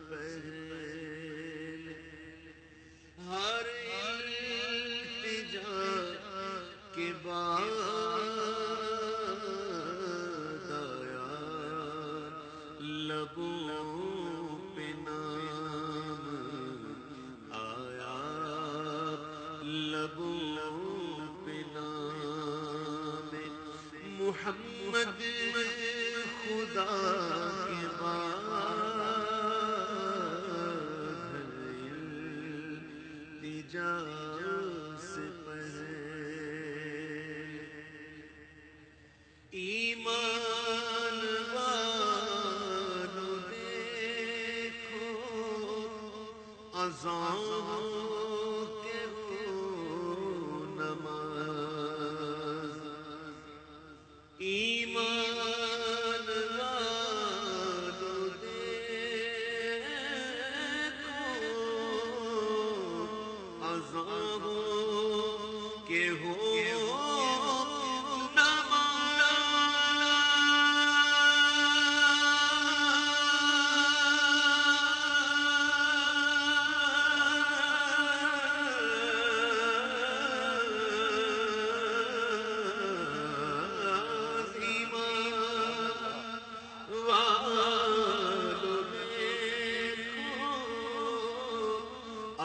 پہلے ہر التجا کے بعد آیا لبوں پہ نام آیا، لبوں پہ نام محمد خدا کے بعد التجا سے پہلے ایمان والو دیکھو اذان کے ہو نماز، ایمان والو دیکھو اذان کے ہو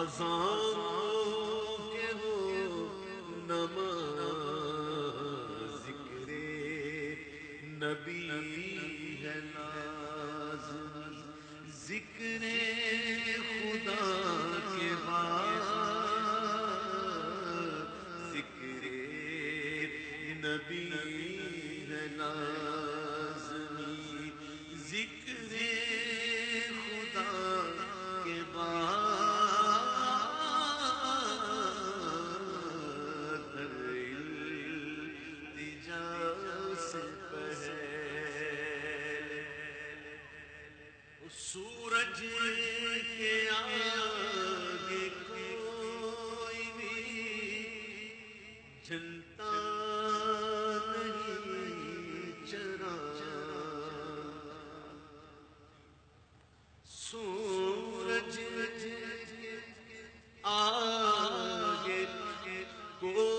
اذان کے ہو نماز، ذکر نبی ہے لازم، ذکر خدا کے بعد ذکر نبی ہے لازمی، ذکر خدا کے بعد سورج کے آگے کوئی بھی جلتا نہیں چراغ، سورج کے آگے کوئی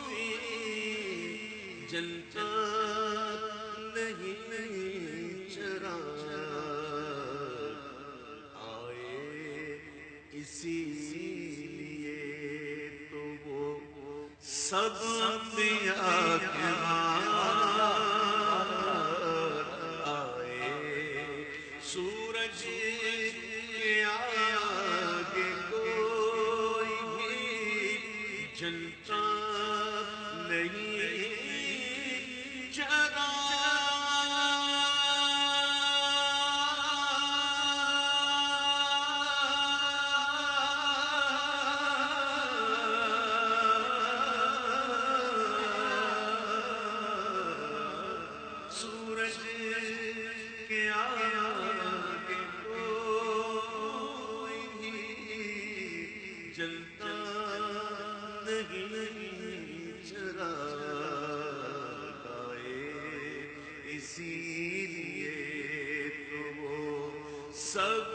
بھی جلتا نہیں چراغ، آئے اسی لیے تو وہ سب انبیاء کے بعد آئے، سورج کے آگے کوئی بھی جلتا نہیں چراغ، سورج کے آگے کوئی بھی جلتا نہیں چراغ، آئے اسی لیے تو وہ سب